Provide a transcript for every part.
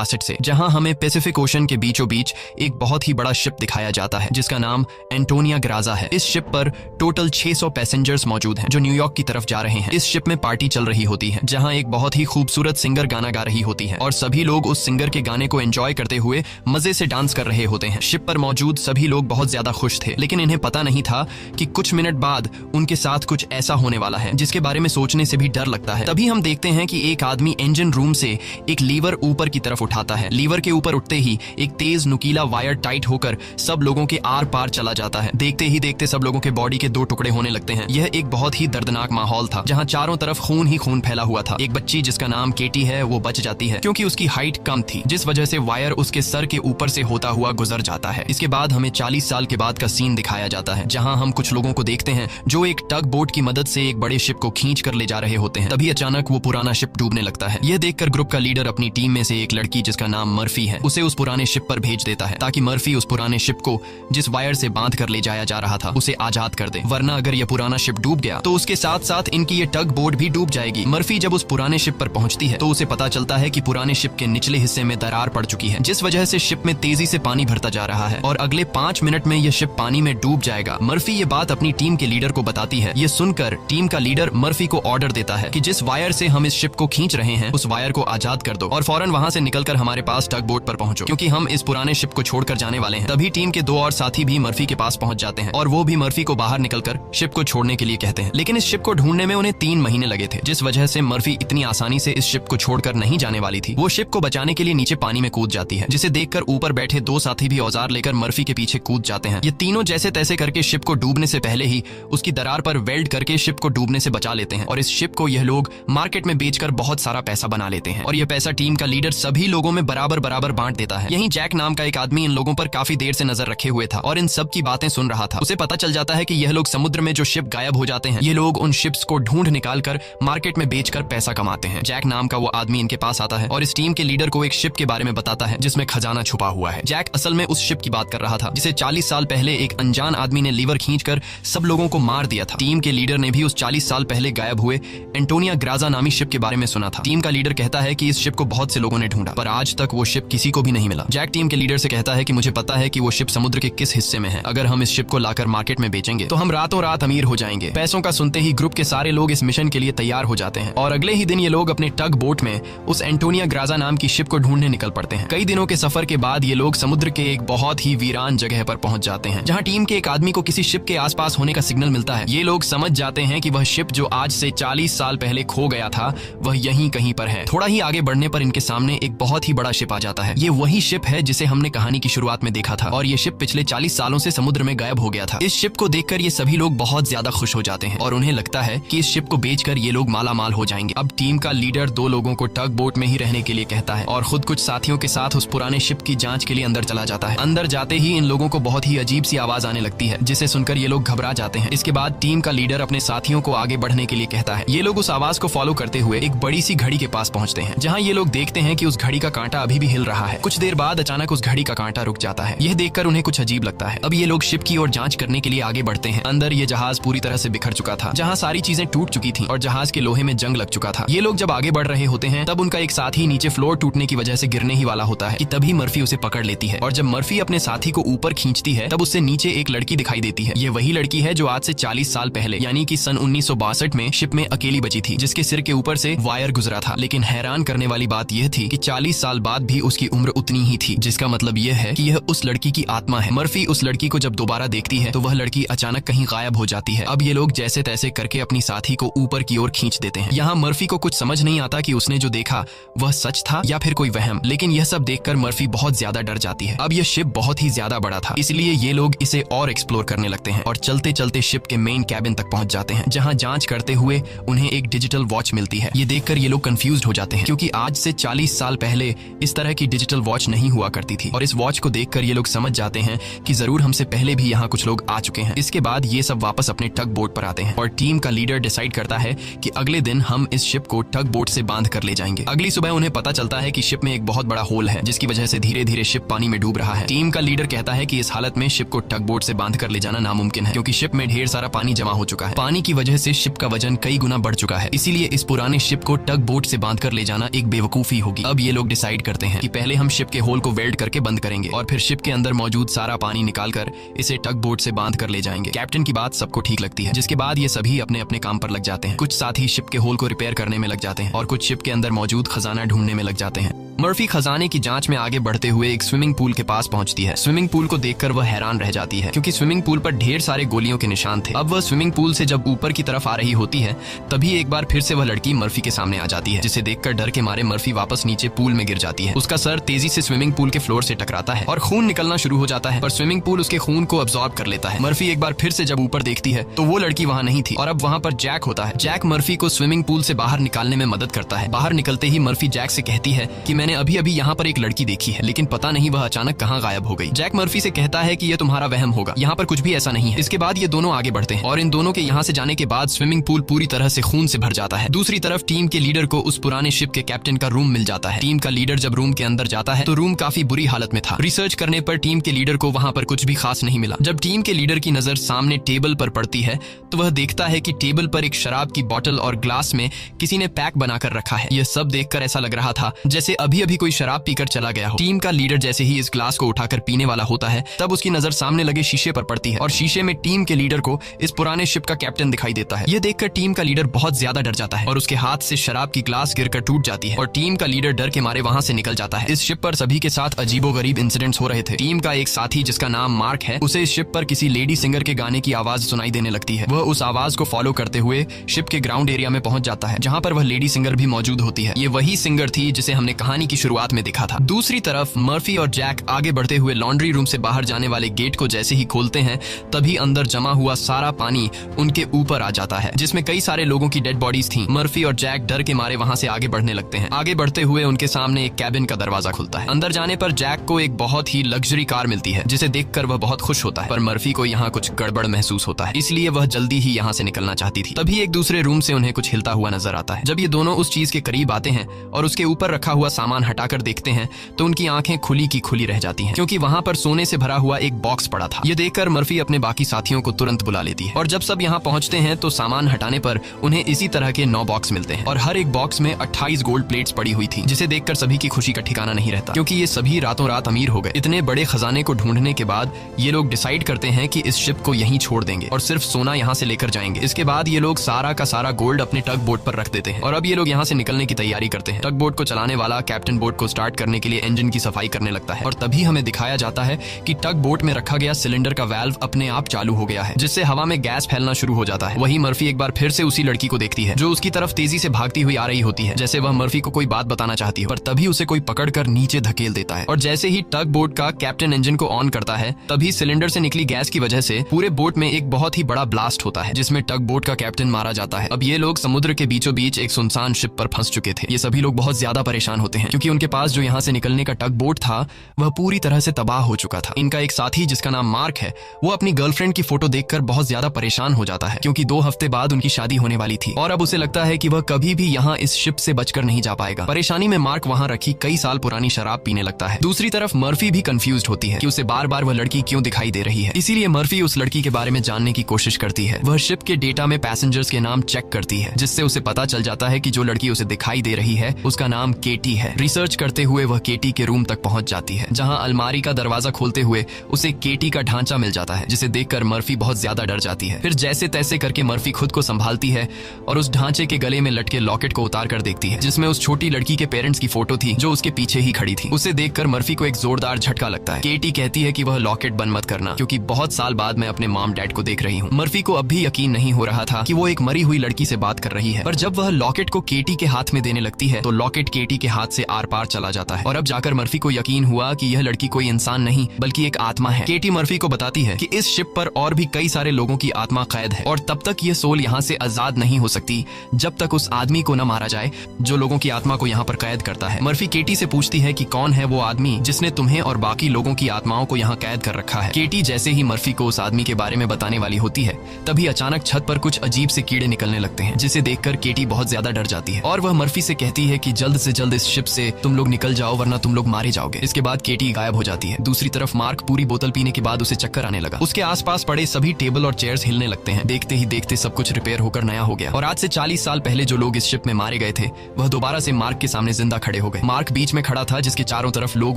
1962 से, जहां हमें पैसिफिक ओशन के बीचों बीच एक बहुत ही बड़ा शिप दिखाया जाता है जिसका नाम एंटोनिया ग्राजा है। इस शिप पर टोटल 600 पैसेंजर्स मौजूद हैं जो न्यूयॉर्क की तरफ जा रहे हैं। इस शिप में पार्टी चल रही होती है जहां एक बहुत ही खूबसूरत सिंगर गाना गा रही होती है और सभी लोग उस सिंगर के गाने को एंजॉय करते हुए मजे से डांस कर रहे होते हैं। शिप पर मौजूद सभी लोग बहुत ज्यादा खुश थे, लेकिन इन्हें पता नहीं था कि कुछ मिनट बाद उनके साथ कुछ ऐसा होने वाला है जिसके बारे में सोचने से भी डर लगता है। तभी हम देखते हैं कि एक आदमी इंजन रूम से एक लीवर ऊपर की तरफ उठाता है। लीवर के ऊपर उठते ही एक तेज नुकीला वायर टाइट होकर सब लोगों के आर पार चला जाता है। देखते ही देखते सब लोगों के बॉडी के 2 टुकड़े होने लगते हैं। यह एक बहुत ही दर्दनाक माहौल था जहां चारों तरफ खून ही खून फैला हुआ था। एक बच्ची जिसका नाम केटी है वो बच जाती है क्योंकि उसकी हाइट कम थी, जिस वजह से वायर उसके सर के ऊपर से होता हुआ गुजर जाता है। इसके बाद हमें 40 साल के बाद का सीन दिखाया जाता है जहां हम कुछ लोगों को देखते हैं जो एक टग बोट की मदद से एक बड़े शिप को खींच कर ले जा रहे होते हैं। तभी अचानक वो पुराना शिप डूबने लगता है। यह देखकर ग्रुप का लीडर अपनी टीम में से एक लड़की जिसका नाम मर्फी है उसे उस पुराने शिप पर भेज देता है ताकि मर्फी उस पुराने शिप को जिस वायर से बांध कर ले जाया जा रहा था उसे आजाद कर दे, वरना अगर यह पुराना शिप डूब गया तो उसके साथ साथ इनकी ये टग बोट भी डूब जाएगी। मर्फी जब उस पुराने शिप पर पहुंचती है तो उसे पता चलता है कि पुराने शिप के निचले हिस्से में दरार पड़ चुकी है जिस वजह से शिप में तेजी से पानी भरता जा रहा है और अगले 5 मिनट में यह शिप पानी में डूब जाएगा। मर्फी ये बात अपनी टीम के लीडर को बताती है। ये सुनकर टीम का लीडर मर्फी को ऑर्डर देता है कि जिस वायर से हम इस शिप को खींच रहे हैं उस वायर को आजाद कर दो और फौरन वहां से निकलकर हमारे पास टग बोट पर पहुंचो क्योंकि हम इस पुराने शिप को छोड़कर जाने वाले हैं। तभी टीम के 2 और साथी भी मर्फी के पास पहुंच जाते हैं और वो भी मर्फी को बाहर निकलकर शिप को छोड़ने के लिए कहते हैं, लेकिन इस शिप को ढूंढने में उन्हें 3 महीने लगे थे जिस वजह से मर्फी इतनी आसानी से इस शिप को छोड़कर नहीं जाने वाली थी। वो शिप को बचाने के लिए नीचे पानी में कूद जाती है जिसे देखकर ऊपर बैठे 2 साथी भी औजार लेकर मर्फी के पीछे कूद जाते हैं। ये तीनों जैसे तैसे करके शिप को डूबने से पहले ही उसकी दरार पर वेल्ड करके शिप को डूबने से बचा लेते हैं और इस शिप को यह लोग मार्केट में बेचकर बहुत सारा पैसा बना लेते हैं और यह पैसा टीम का लीडर सभी लोगों में बराबर बराबर बांट देता है। यहीं जैक नाम का एक आदमी इन लोगों पर काफी देर से नजर रखे हुए था और इन सब की बातें सुन रहा था। उसे पता चल जाता है कि यह लोग समुद्र में जो शिप गायब हो जाते हैं ये लोग उन शिप्स को ढूंढ निकाल कर मार्केट में बेचकर पैसा कमाते हैं। जैक नाम का वो आदमी इनके पास आता है और इस टीम के लीडर को एक शिप के बारे में बताता है जिसमें खजाना छुपा हुआ है। जैक असल में उस शिप की बात कर रहा था जिसे 40 साल पहले एक अनजान आदमी ने लीवर खींचकर सब लोगों को मार दिया था। टीम के लीडर ने भी उस 40 साल पहले गायब हुए एंटोनिया ग्राजा नामी शिप के बारे में सुना था। टीम का लीडर कहता है कि इस शिप को बहुत से लोगों ने ढूंढा पर आज तक वो शिप किसी को भी नहीं मिला। जैक टीम के लीडर से कहता है कि मुझे पता है कि वो शिप समुद्र के किस हिस्से में है। अगर हम इस शिप को लाकर मार्केट में बेचेंगे तो हम रातों रात अमीर हो जाएंगे। पैसों का सुनते ही ग्रुप के सारे लोग इस मिशन के लिए तैयार हो जाते हैं और अगले ही दिन ये लोग अपने टग बोट में उस एंटोनिया ग्राजा नाम की शिप को ढूंढने निकल पड़ते हैं। कई दिनों के सफर के बाद ये लोग समुद्र के एक बहुत ही वीरान जगह पर पहुंच जाते हैं जहां टीम के एक आदमी को किसी शिप के आसपास होने का सिग्नल मिलता है। ये लोग समझ जाते हैं कि वह शिप जो आज से 40 साल पहले खो गया था वह यहीं कहीं पर है। थोड़ा ही आगे बढ़ने पर इनके सामने एक बहुत ही बड़ा शिप आ जाता है। ये वही शिप है जिसे हमने कहानी की शुरुआत में देखा था और ये शिप पिछले 40 सालों से समुद्र में गायब हो गया था। इस शिप को देखकर ये सभी लोग बहुत ज्यादा खुश हो जाते हैं और उन्हें लगता है कि इस शिप को बेचकर ये लोग माला माल हो जाएंगे। अब टीम का लीडर 2 लोगों को टग बोट में ही रहने के लिए कहता है और खुद कुछ साथियों के साथ उस पुराने शिप की जांच के लिए अंदर चला जाता है। अंदर जाते ही इन लोगों को बहुत ही अजीब सी आवाज आने लगती है जिसे सुनकर ये लोग घबरा जाते हैं। इसके बाद टीम का लीडर अपने साथियों को आगे बढ़ने के लिए कहता है। ये लोग उस आवाज को फॉलो करते हुए एक बड़ी सी घड़ी के पास पहुंचते हैं जहां ये लोग देखते हैं कि उस घड़ी का कांटा अभी भी हिल रहा है। कुछ देर बाद अचानक उस घड़ी का कांटा रुक जाता है। यह देखकर उन्हें कुछ अजीब लगता है। अब ये लोग शिप की ओर जांच करने के लिए आगे बढ़ते हैं। अंदर ये जहाज पूरी तरह से बिखर चुका था जहां सारी चीजें टूट चुकी थी और जहाज के लोहे में जंग लग चुका था। ये लोग जब आगे बढ़ रहे होते हैं तब उनका एक साथी नीचे फ्लोर टूटने की वजह से गिरने ही वाला होता है कि तभी मर्फी उसे पकड़ लेती है और जब मर्फी अपने साथी को ऊपर खींचती है तब उससे नीचे एक लड़की दिखाई देती है। ये वही लड़की है जो आज से 40 साल पहले यानी कि सन 1962 में शिप में अकेली बची थी जिसके सिर के ऊपर से वायर गुजरा था। लेकिन हैरान करने वाली बात यह थी कि 40 साल बाद भी उसकी उम्र उतनी ही थी, जिसका मतलब यह है कि यह उस लड़की की आत्मा है। मर्फी उस लड़की को जब दोबारा देखती है तो वह लड़की अचानक कहीं गायब हो जाती है। अब ये लोग जैसे तैसे करके अपनी साथी को ऊपर की ओर खींच देते हैं। यहाँ मर्फी को कुछ समझ नहीं आता कि उसने जो देखा वह सच था या फिर कोई वहम, लेकिन यह सब देखकर मर्फी बहुत ज्यादा डर जाती है। अब यह शिप बहुत ही ज्यादा बड़ा था, इसलिए ये लोग इसे और एक्सप्लोर करने लगते हैं और चलते चलते शिप के मेन कैबिन तक पहुंच जाते हैं जहां जांच करते हुए उन्हें एक डिजिटल वॉच मिलती है। ये देखकर ये लोग कंफ्यूज्ड हो जाते हैं क्योंकि आज से 40 साल पहले इस तरह की डिजिटल वॉच नहीं हुआ करती थी और इस वॉच को देखकर ये लोग समझ जाते हैं कि जरूर हमसे पहले भी यहाँ कुछ लोग आ चुके हैं। इसके बाद ये सब वापस अपने टग बोट पर आते हैं और टीम का लीडर डिसाइड करता है कि अगले दिन हम इस शिप को टग बोट से बांध कर ले जाएंगे। अगली सुबह उन्हें पता चलता है कि शिप में एक बहुत बड़ा होल है जिसकी वजह से धीरे धीरे शिप पानी में डूब रहा है। टीम का लीडर कहता है कि इस हालत में शिप को टग बोट से बांध कर ले जाना नामुमकिन है क्योंकि शिप में ढेर सारा पानी जमा हो चुका है। पानी की वजह से शिप का वजन कई गुना बढ़ चुका है, इसीलिए इस पुराने शिप को टग बोट से बांध कर ले जाना एक बेवकूफी होगी। अब ये लोग डिसाइड करते हैं कि पहले हम शिप के होल को वेल्ड करके बंद करेंगे और फिर शिप के अंदर मौजूद सारा पानी निकालकर इसे टग बोट से बांध कर ले जाएंगे। कैप्टन की बात सबको ठीक लगती है, जिसके बाद ये सभी अपने अपने काम पर लग जाते हैं। कुछ साथी शिप के होल को रिपेयर करने में लग जाते हैं और कुछ शिप के अंदर मौजूद खजाना ढूंढने में लग जाते हैं। मर्फी खजाने की जांच में आगे बढ़ते हुए एक स्विमिंग पूल के पास पहुंचती है। स्विमिंग पूल को देखकर वह हैरान रह जाती है, क्योंकि स्विमिंग पूल पर ढेर सारे गोलियों के निशान थे। अब वह स्विमिंग पूल से जब ऊपर की तरफ आ रही होती है, तभी एक बार फिर से वह लड़की मर्फी के सामने आ जाती है, जिसे देखकर डर के मारे मर्फी वापस नीचे पूल में गिर जाती है। उसका सर तेजी से स्विमिंग पूल के फ्लोर से टकराता है और खून निकलना शुरू हो जाता है, पर स्विमिंग पूल उसके खून को अब्सॉर्ब कर लेता है। मर्फी एक बार फिर से जब ऊपर देखती है तो वो लड़की वहाँ नहीं थी और अब वहाँ पर जैक होता है। जैक मर्फी को स्विमिंग पूल से बाहर निकालने में मदद करता है। बाहर निकलते ही मर्फी जैक से कहती है कि मैंने अभी अभी यहाँ पर एक लड़की देखी है, लेकिन पता नहीं वह अचानक कहाँ गायब हो गई। जैक मर्फी से कहता है कि यह तुम्हारा वहम होगा, यहाँ पर कुछ भी ऐसा नहीं है। इसके बाद ये दोनों आगे बढ़ते हैं और इन दोनों के यहाँ से जाने के बाद स्विमिंग पूल पूरी तरह से खून से भर जाता है। दूसरी तरफ टीम के लीडर को उस पुराने शिप के कैप्टन का रूम मिल जाता है। टीम का लीडर जब रूम के अंदर जाता है तो रूम काफी बुरी हालत में था। रिसर्च करने पर टीम के लीडर को वहाँ पर कुछ भी खास नहीं मिला। जब टीम के लीडर की नजर सामने टेबल पर पड़ती है तो वह देखता है कि टेबल पर एक शराब की बोतल और ग्लास में किसी ने पैक बनाकर रखा है। यह सब देखकर ऐसा लग रहा था जैसे अभी अभी कोई शराब पीकर चला गया हो। टीम का लीडर जैसे ही इस ग्लास को उठाकर पीने वाला होता है, तब उसकी नजर सामने लगे शीशे पर पड़ती है और शीशे में टीम के लीडर को इस पुराने शिप का कैप्टन दिखाई देता है। यह देखकर टीम का लीडर बहुत ज्यादा डर जाता है और उसके हाथ से शराब की ग्लास गिरकर टूट जाती है और टीम का लीडर डर के मारे वहां से निकल जाता है। इस शिप पर सभी के साथ अजीबोगरीब इंसिडेंट्स हो रहे थे। टीम का एक साथी जिसका नाम मार्क है, उसे इस शिप पर किसी लेडी सिंगर के गाने की आवाज सुनाई देने लगती है। वह उस आवाज को फॉलो करते हुए शिप के ग्राउंड एरिया में पहुंच जाता है, जहां पर वह लेडी सिंगर भी मौजूद होती है। ये वही सिंगर थी जिसे हमने कहानी की शुरुआत में देखा था। दूसरी तरफ मर्फी और जैक आगे बढ़ते हुए लॉन्ड्री रूम से बाहर जाने वाले गेट को जैसे ही खोलते हैं, तभी अंदर जमा हुआ सारा पानी उनके ऊपर आ जाता है, जिसमें कई सारे लोगों की डेड बॉडीज थी। मर्फी और जैक डर के मारे वहां से आगे बढ़ने लगते हैं। आगे बढ़ते हुए उनके सामने एक कैबिन का दरवाजा खुलता है। अंदर जाने पर जैक को एक बहुत ही लग्जरी कार मिलती है, जिसे देखकर वह बहुत खुश होता है, पर मर्फी को यहाँ कुछ गड़बड़ महसूस होता है, इसलिए वह जल्दी ही यहाँ से निकलना चाहती थी। तभी एक दूसरे रूम से उन्हें कुछ हिलता हुआ नजर आता है। जब ये दोनों उस चीज के करीब आते हैं और उसके ऊपर रखा हुआ सामान हटाकर देखते हैं तो उनकी आंखें खुली की खुली रह जाती हैं, क्योंकि वहां पर सोने से भरा हुआ एक बॉक्स पड़ा था। ये देखकर मर्फी अपने बाकी साथियों को तुरंत बुला लेती है और जब सब यहाँ पहुंचते हैं तो सामान हटाने पर उन्हें इसी तरह के 9 बॉक्स मिलते हैं और हर एक बॉक्स में 28 गोल्ड प्लेट्स पड़ी हुई थी, जिसे देखकर सभी की खुशी का ठिकाना नहीं रहता, क्योंकि ये सभी रातों रात अमीर हो गए। इतने बड़े खजाने को ढूंढने के बाद ये लोग डिसाइड करते हैं कि इस शिप को यहीं छोड़ देंगे और सिर्फ सोना यहाँ से लेकर जाएंगे। इसके बाद ये लोग सारा का सारा गोल्ड अपने टग बोट पर रख देते हैं और अब ये लोग यहाँ से निकलने की तैयारी करते हैं। टग बोट को चलाने वाला कैप्टन बोट को स्टार्ट करने के लिए इंजन की सफाई करने लगता है और तभी हमें दिखाया जाता है कि टग बोट में रखा गया सिलेंडर का वाल्व अपने आप चालू हो गया है, जिससे हवा में गैस फैलना शुरू हो जाता है। वही मर्फी एक बार फिर से उसी लड़की को देखती है जो उसकी तरफ तेजी से भागती हुई आ रही होती है, जैसे वह मर्फी को कोई बात बताना चाहती है, पर तभी उसे कोई पकड़कर नीचे धकेल देता है और जैसे ही टग बोट का कैप्टन इंजन को ऑन करता है, तभी सिलेंडर से निकली गैस की वजह से पूरे बोट में एक बहुत ही बड़ा ब्लास्ट होता है, जिसमें टग बोट का कैप्टन मारा जाता है। अब ये लोग समुद्र के बीचों बीच एक सुनसान शिप पर फंस चुके थे। ये सभी लोग बहुत ज्यादा परेशान होते हैं, क्योंकि उनके पास जो यहाँ से निकलने का टग बोट था वह पूरी तरह से तबाह हो चुका था। इनका एक साथी जिसका नाम मार्क है, वो अपनी गर्लफ्रेंड की फोटो देखकर बहुत ज्यादा परेशान हो जाता है, क्योंकि 2 हफ्ते बाद उनकी शादी होने वाली थी और अब उसे लगता है कि वह कभी भी यहाँ इस शिप से बचकर नहीं जा पाएगा। परेशानी में मार्क वहाँ रखी कई साल पुरानी शराब पीने लगता है। दूसरी तरफ मर्फी भी कंफ्यूज्ड होती है कि उसे बार बार वह लड़की क्यों दिखाई दे रही है, इसीलिए मर्फी उस लड़की के बारे में जानने की कोशिश करती है। वह शिप के डेटा में पैसेंजर्स के नाम चेक करती है, जिससे उसे पता चल जाता है कि जो लड़की उसे दिखाई दे रही है उसका नाम केटी है। रिसर्च करते हुए वह केटी के रूम तक पहुंच जाती है, जहां अलमारी का दरवाजा खोलते हुए उसे केटी का ढांचा मिल जाता है, जिसे देखकर मर्फी बहुत ज्यादा डर जाती है। फिर जैसे तैसे करके मर्फी खुद को संभालती है और उस ढांचे के गले में लटके लॉकेट को उतार कर देखती है, जिसमें उस छोटी लड़की के पेरेंट्स की फोटो थी जो उसके पीछे ही खड़ी थी। उसे देखकर मर्फी को एक जोरदार झटका लगता है। केटी कहती है कि वह लॉकेट बंद मत करना, क्योंकि बहुत साल बाद मैं अपने मॉम डैड को देख रही हूँ। मर्फी को अब भी यकीन नहीं हो रहा था कि वो एक मरी हुई लड़की से बात कर रही है, पर जब वह लॉकेट को केटी के हाथ में देने लगती है तो लॉकेट केटी के हाथ से आर पार चला जाता है और अब जाकर मर्फी को यकीन हुआ कि यह लड़की कोई इंसान नहीं बल्कि एक आत्मा है। केटी मर्फी को बताती है कि इस शिप पर और भी कई सारे लोगों की आत्मा कैद है और तब तक ये सोल यहाँ से आजाद नहीं हो सकती जब तक उस आदमी को न मारा जाए जो लोगों की आत्मा को यहाँ पर कैद करता है। मर्फी केटी से पूछती है कि कौन है वो आदमी जिसने तुम्हें और बाकी लोगों की आत्माओं को यहाँ कैद कर रखा है। केटी जैसे ही मर्फी को उस आदमी के बारे में बताने वाली होती है, तभी अचानक छत पर कुछ अजीब से कीड़े निकलने लगते हैं, जिसे देखकर केटी बहुत ज्यादा डर जाती है और वह मर्फी से कहती है कि जल्द से जल्द इस शिप से तुम लोग निकल जाओ वरना तुम लोग मारे जाओगे। इसके बाद केटी गायब हो जाती है। दूसरी तरफ मार्क पूरी बोतल पीने के बाद उसे चक्कर आने लगा। उसके आसपास पड़े सभी टेबल और चेयर्स हिलने लगते हैं। देखते ही देखते सब कुछ रिपेयर होकर नया हो गया और आज से 40 साल पहले जो लोग इस शिप में मारे गए थे वह दोबारा से मार्क के सामने जिंदा खड़े हो गए। मार्क बीच में खड़ा था जिसके चारों तरफ लोग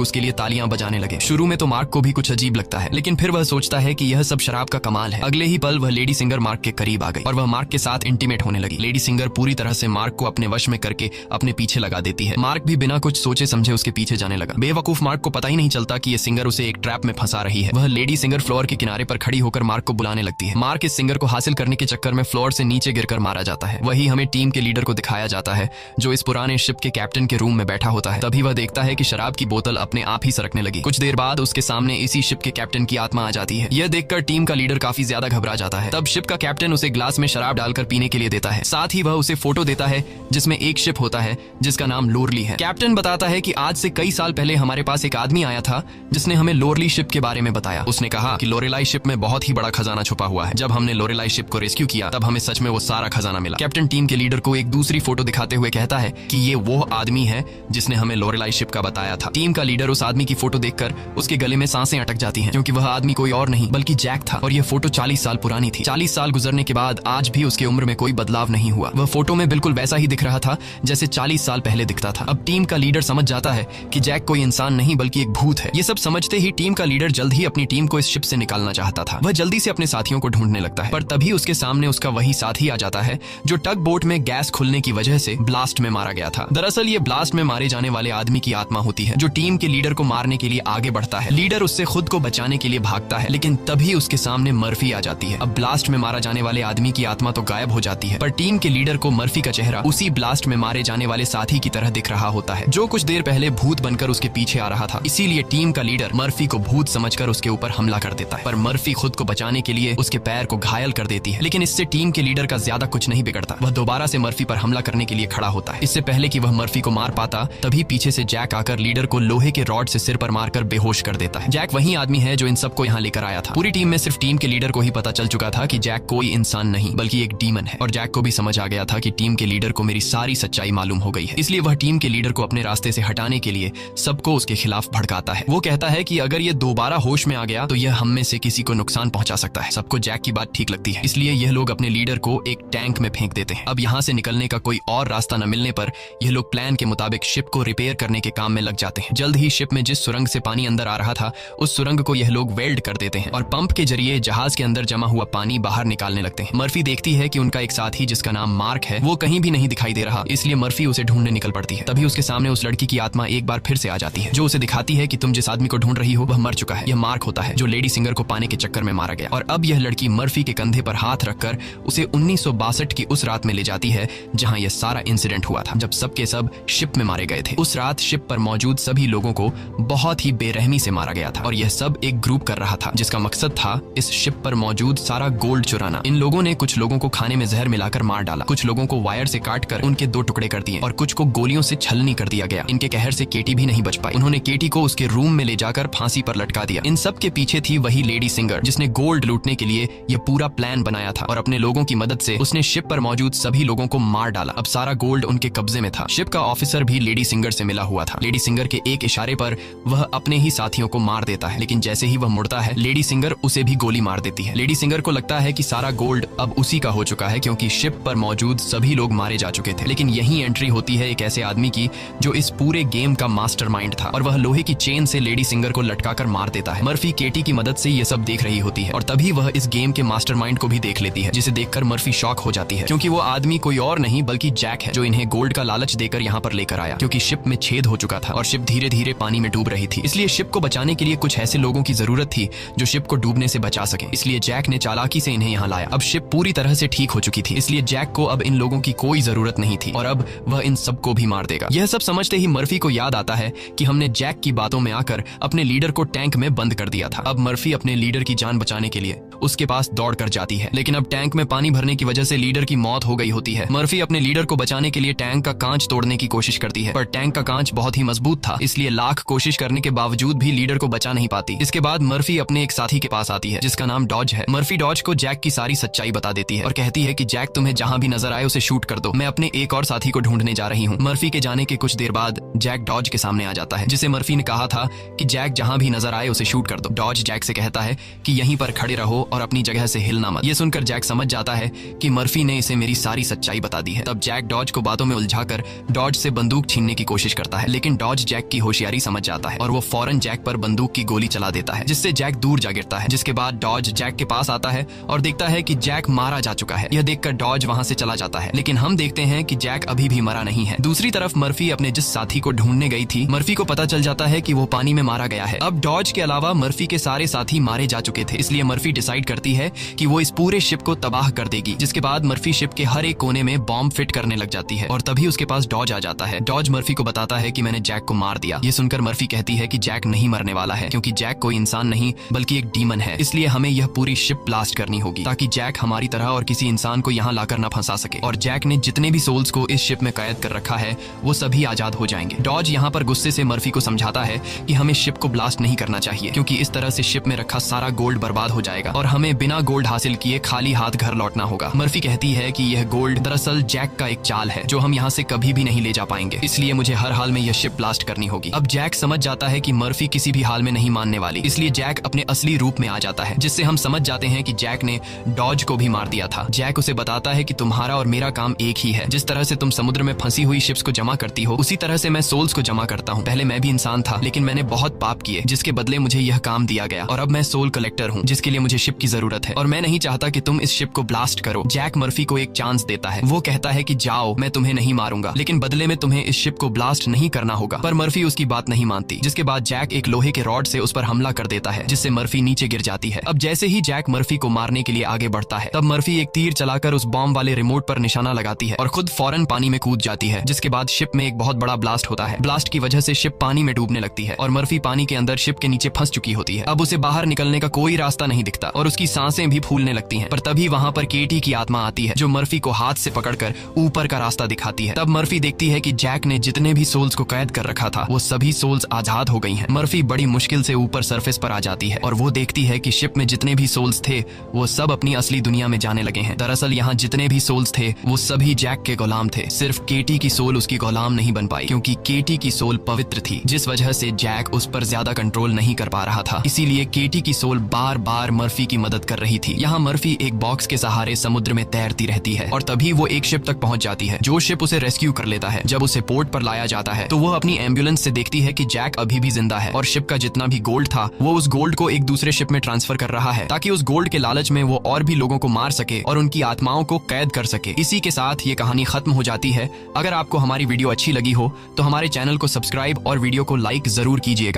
उसके लिए तालियां बजाने लगे। शुरू में तो मार्क को भी कुछ अजीब लगता है, लेकिन फिर वह सोचता है कि यह सब शराब का कमाल है। अगले ही पल वह लेडी सिंगर मार्क के करीब आ गई और वह मार्क के साथ इंटीमेट होने लगी। लेडी सिंगर पूरी तरह से मार्क को अपने वश में करके अपने पीछे लगा देती है। मार्क भी बिना कुछ सोचे समझे उसके पीछे जाने लगा। बेवकूफ मार्क को पता ही नहीं चलता कि यह सिंगर उसे एक ट्रैप में फंसा रही है। वह लेडी सिंगर फ्लोर के किनारे पर खड़ी होकर मार्क को बुलाने लगती है। मार्क इस सिंगर को हासिल करने के चक्कर में फ्लोर से नीचे गिरकर मारा जाता है। वही हमें टीम के लीडर को दिखाया जाता है जो इस पुराने शिप के कैप्टन के रूम में बैठा होता है। तभी वह देखता है कि शराब की बोतल अपने आप ही सरकने लगी। कुछ देर बाद उसके सामने इसी शिप के कैप्टन की आत्मा आ जाती है। यह देखकर टीम का लीडर काफी ज्यादा घबरा जाता है। तब शिप का कैप्टन उसे ग्लास में शराब डालकर पीने के लिए देता है। साथ ही वह उसे फोटो देता है जिसमें एक शिप होता है जिसका नाम लोरली है। कैप्टन बताता है कि आज से कई साल पहले हमारे पास एक आदमी आया था जिसने हमें लोरली शिप के बारे में बताया। उसने कहा कि लोरेलाई शिप में बहुत ही बड़ा खजाना छुपा हुआ है। जब हमने लोरेलाई शिप को रेस्क्यू किया तब हमें सच में वो सारा खजाना मिला। कैप्टन टीम के लीडर को एक दूसरी फोटो दिखाते हुए कहता है कि ये वो आदमी है जिसने हमें लोरेलाई शिप का बताया था। टीम का लीडर उस आदमी की फोटो देखकर उसके गले में सांसें अटक जाती हैं, क्योंकि वह आदमी कोई और नहीं बल्कि जैक था और यह फोटो 40 साल पुरानी थी। 40 साल गुजरने के बाद आज भी उसकी उम्र में कोई बदलाव नहीं हुआ। वह फोटो में बिल्कुल वैसा ही दिख रहा था जैसे 40 साल पहले दिखता था। अब टीम का लीडर समझ जाता है कि जैक कोई इंसान नहीं बल्कि एक भूत है। ये सब समझते ही टीम का लीडर जल्द ही अपनी टीम को इस शिप से निकालना चाहता था। वह जल्दी से अपने साथियों को ढूंढने लगता है, पर तभी उसके सामने उसका वही साथी आ जाता है जो टग बोट में गैस खुलने की वजह से ब्लास्ट में मारा गया था। दरअसल ये ब्लास्ट में मारे जाने वाले आदमी की आत्मा होती है जो टीम के लीडर को मारने के लिए आगे बढ़ता है। लीडर उससे खुद को बचाने के लिए भागता है, लेकिन तभी उसके सामने मर्फी आ जाती है। अब ब्लास्ट में मारा जाने वाले आदमी की आत्मा तो गायब हो जाती है, पर टीम के लीडर को मर्फी का चेहरा उसी ब्लास्ट में मारे जाने वाले साथी की तरह दिख रहा होता है जो कुछ देर पहले भूत बनकर उसके पीछे आ रहा था। इसीलिए टीम का लीडर मर्फी को भूत समझकर उसके ऊपर हमला कर देता है, पर मर्फी खुद को बचाने के लिए उसके पैर को घायल कर देती है। लेकिन इससे टीम के लीडर का ज्यादा कुछ नहीं बिगड़ता। वह दोबारा से मर्फी पर हमला करने के लिए खड़ा होता है। इससे पहले कि वह मर्फी को मार पाता तभी पीछे से जैक आकर लीडर को लोहे के रॉड से सिर पर मारकर बेहोश कर देता है। जैक वही आदमी है जो इन सबको यहाँ लेकर आया था। पूरी टीम में सिर्फ टीम के लीडर को ही पता चल चुका था कि जैक कोई इंसान नहीं बल्कि एक डीमन है, और जैक को भी समझ आ गया था कि टीम के लीडर को मेरी सारी सच्चाई मालूम हो गई है। इसलिए वह टीम के लीडर को अपने रास्ते से हटाने के लिए सबको उसके खिलाफ भड़काता है। वो कहता है कि अगर ये दोबारा होश में आ गया तो यह हम में से किसी को नुकसान पहुंचा सकता है। सबको जैक की बात ठीक लगती है, इसलिए यह लोग अपने लीडर को एक टैंक में फेंक देते हैं। अब यहाँ से निकलने का कोई और रास्ता न मिलने पर यह लोग प्लान के मुताबिक शिप को रिपेयर करने के काम में लग जाते हैं। जल्द ही शिप में जिस सुरंग से पानी अंदर आ रहा था उस सुरंग को यह लोग वेल्ड कर देते हैं और पंप के जरिए जहाज के अंदर जमा हुआ पानी बाहर निकालने लगते हैं। मर्फी देखती है कि उनका एक साथी जिसका नाम मार्क है वो कहीं भी नहीं दिखाई दे रहा, इसलिए मर्फी उसे ढूंढने निकल पड़ती है। तभी उसके सामने उस लड़की की आत्मा एक बार फिर से आ जाती है जो उसे दिखाती है कि तुम जिस आदमी को ढूंढ रही हो वह मर चुका है। यह मार्क होता है जो लेडी सिंगर को पाने के चक्कर में मारा गया। और अब यह लड़की मर्फी के कंधे पर हाथ रखकर उसे 1962 की उस रात में ले जाती है जहां यह सारा इंसिडेंट हुआ था, जब सबके सब शिप में मारे गए थे। उस रात शिप पर मौजूद सभी लोगों को बहुत ही बेरहमी से मारा गया था और यह सब एक ग्रुप कर रहा था जिसका मकसद था इस शिप पर मौजूद सारा गोल्ड चुराना। इन लोगों ने कुछ लोगों को खाने में जहर मिलाकर मार डाला, कुछ लोगों को वायर से काटकर उनके 2 टुकड़े कर दिए और कुछ को गोलियों से छलनी कर दिया गया। इनके कहर से केटी भी नहीं बच पाई। उन्होंने केटी को उसके रूम में ले जाकर फांसी पर लटका दिया। इन सब के पीछे थी वही लेडी सिंगर जिसने गोल्ड लूटने के लिए यह पूरा प्लान बनाया था और अपने लोगों की मदद से उसने शिप पर मौजूद सभी लोगों को मार डाला। अब सारा गोल्ड उनके कब्जे में था। शिप का ऑफिसर भी लेडी सिंगर से मिला हुआ था। लेडी सिंगर के एक इशारे पर वह अपने ही साथियों को मार देता है, लेकिन जैसे ही वह मुड़ता है लेडी सिंगर उसे भी गोली मार देती है। लेडी सिंगर को लगता है कि सारा गोल्ड अब उसी का हो चुका है क्योंकि शिप पर मौजूद सभी लोग मारे जा चुके थे। लेकिन यही एंट्री होती है एक ऐसे आदमी की जो इस पूरे गेम का मास्टरमाइंड था और वह लोहे की चेन से लेडी सिंगर को लटकाकर मार देता है। मर्फी केटी की मदद से यह सब देख रही होती है और तभी वह इस गेम के मास्टरमाइंड को भी देख लेती है, जिसे देखकर मर्फी शॉक हो जाती है क्योंकि वो आदमी कोई और नहीं बल्कि जैक है जो इन्हें गोल्ड का लालच देकर यहाँ पर लेकर आया। क्योंकि शिप में छेद हो चुका था और शिप धीरे धीरे पानी में डूब रही थी, इसलिए शिप को बचाने के लिए कुछ ऐसे लोगों की जरूरत थी जो शिप को डूबने से बचा सके। इसलिए जैक ने चालाकी से इन्हें यहाँ लाया। अब शिप पूरी तरह से ठीक हो चुकी थी, इसलिए जैक को अब इन लोगों की कोई जरूरत नहीं थी और अब वह इन सबको भी मार देगा। यह सब समझते ही मर्फी को याद आता है कि हमने जैक की बातों में आकर अपने लीडर को टैंक में बंद कर दिया था। अब मर्फी अपने लीडर की जान बचाने के लिए उसके पास दौड़ कर जाती है, लेकिन अब टैंक में पानी भरने की वजह से लीडर की मौत हो गई होती है। मर्फी अपने लीडर को बचाने के लिए टैंक का कांच तोड़ने की कोशिश करती है, पर टैंक का कांच बहुत ही मजबूत था, इसलिए लाख कोशिश करने के बावजूद भी लीडर को बचा नहीं पाती। इसके बाद मर्फी अपने एक साथी के पास आती है जिसका नाम डॉज है। मर्फी डॉज को जैक की सारी सच्चाई बता देती है और कहती है कि जैक तुम्हें जहां भी नजर आए उसे शूट कर दो, मैं अपने एक और साथी को ढूंढने जा रही हूँ। मर्फी के जाने के कुछ देर बाद जैक डॉज के सामने आ जाता है, जिसे मर्फी ने कहा था कि जैक जहां भी नजर आए उसे शूट कर दो। डॉज जैक से कहता है कि यहीं पर खड़े रहो और अपनी जगह से हिलना मत। ये सुनकर जैक समझ जाता है कि मर्फी ने इसे मेरी सारी सच्चाई बता दी है। तब जैक डॉज को बातों में उलझाकर डॉज से बंदूक बंदूक छीनने की कोशिश करता है, लेकिन डॉज जैक की होशियारी समझ जाता है और वो फौरन जैक पर बंदूक की गोली चला देता है, जिससे जैक दूर जा गिरता है। जिसके बाद डॉज जैक के पास आता है और देखता है कि जैक मारा जा चुका है। यह देखकर डॉज वहां से चला जाता है, लेकिन हम देखते हैं कि जैक अभी भी मरा नहीं है। दूसरी तरफ मर्फी अपने जिस साथी को ढूंढने गई थी, मर्फी को पता चल जाता है कि वो पानी में मारा गया है। अब डॉज के अलावा मर्फी के सारे साथी मारे जा चुके थे, इसलिए मर्फी डिसाइड करती है कि वो इस पूरे शिप को तबाह कर देगी। जिसके बाद मर्फी शिप के हर एक कोने में बॉम्ब फिट करने लग जाती है और तभी उसके पास डॉज आ जाता है। डॉज मर्फी को बताता है कि मैंने जैक को मार दिया। ये सुनकर मर्फी कहती है कि जैक नहीं मरने वाला है, क्योंकि जैक कोई इंसान नहीं बल्कि एक डीमन है, इसलिए हमें यह पूरी शिप ब्लास्ट करनी होगी ताकि जैक हमारी तरह और किसी इंसान को यहाँ लाकर न फंसा सके। और जैक ने जितने भी सोल्स को इस शिप में कैद कर रखा है वो सभी आजाद हो जाएंगे। डॉज यहाँ पर गुस्से से मर्फी को समझाता है कि हमें शिप को ब्लास्ट नहीं करना चाहिए, क्योंकि इस तरह से शिप में रखा सारा गोल्ड बर्बाद हो जाएगा और हमें बिना गोल्ड हासिल किए खाली हाथ घर लौटना होगा। मर्फी कहती है कि यह गोल्ड दरअसल जैक का एक चाल है जो हम यहाँ से कभी भी नहीं ले जा पाएंगे, इसलिए मुझे हर हाल में यह शिप ब्लास्ट करनी होगी। अब जैक समझ जाता है कि मर्फी किसी भी हाल में नहीं मानने वाली, इसलिए जैक अपने असली रूप में आ जाता है, जिससे हम समझ जाते हैं कि जैक ने डॉज को भी मार दिया था। जैक उसे बताता है कि तुम्हारा और मेरा काम एक ही है, जिस तरह से तुम समुद्र में फंसी हुई शिप्स को जमा करती हो उसी तरह से मैं सोल्स को जमा करता हूँ। पहले मैं भी इंसान था, लेकिन मैंने बहुत पाप किए जिसके बदले मुझे यह काम दिया गया, और अब मैं सोल कलेक्टर हूँ जिसके लिए मुझे शिप की जरूरत है और मैं नहीं चाहता कि तुम इस शिप को ब्लास्ट करो। जैक मर्फी को एक चांस देता है। वो कहता है कि जाओ, मैं तुम्हें नहीं मारूंगा, लेकिन बदले में तुम्हें इस शिप को ब्लास्ट नहीं करना होगा। पर मर्फी उसकी बात नहीं मानती, जिसके बाद जैक एक लोहे के रॉड से उस पर हमला कर देता है, जिससे मर्फी नीचे गिर जाती है। अब जैसे ही जैक मर्फी को मारने के लिए आगे बढ़ता है, तब मर्फी एक तीर चलाकर उस बॉम्ब वाले रिमोट पर निशाना लगाती है और खुद फौरन पानी में कूद जाती है। जिसके बाद शिप में एक बहुत बड़ा ब्लास्ट होता है। ब्लास्ट की वजह से शिप पानी में डूबने लगती है और मर्फी पानी के अंदर शिप के नीचे फंस चुकी होती है। अब उसे बाहर निकलने का कोई रास्ता नहीं दिखता और उसकी सांसें भी फूलने लगती हैं। पर तभी वहां पर केटी की आत्मा आती है, जो मर्फी को हाथ से पकड़कर ऊपर का रास्ता दिखाती है। तब मर्फी देखती है कि जैक ने जितने भी सोल्स को कैद कर रखा था वो सभी सोल्स आजाद हो गई हैं। मर्फी बड़ी मुश्किल से ऊपर सरफेस पर आ जाती है और वो देखती है कि शिप में जितने भी सोल्स थे वो सब अपनी असली दुनिया में जाने लगे हैं। दरअसल यहाँ जितने भी सोल्स थे वो सभी जैक के गुलाम थे। सिर्फ केटी की सोल उसकी गुलाम नहीं बन पाई, क्योंकि केटी की सोल पवित्र थी, जिस वजह से जैक उस पर ज्यादा कंट्रोल नहीं कर पा रहा था। इसीलिए केटी की सोल बार बार मर्फी की मदद कर रही थी। यहाँ मर्फी एक बॉक्स के सहारे समुद्र में तैरती रहती है और तभी वो एक शिप तक पहुंच जाती है, जो शिप उसे रेस्क्यू कर लेता है। जब उसे पोर्ट पर लाया जाता है तो वो अपनी एम्बुलेंस से देखती है कि जैक अभी भी जिंदा है और शिप का जितना भी गोल्ड था वो उस गोल्ड को एक दूसरे शिप में ट्रांसफर कर रहा है, ताकि उस गोल्ड के लालच में वो और भी लोगों को मार सके और उनकी आत्माओं को कैद कर सके। इसी के साथ ये कहानी खत्म हो जाती है। अगर आपको हमारी वीडियो अच्छी लगी हो तो हमारे चैनल को सब्सक्राइब और वीडियो को लाइक जरूर कीजिएगा।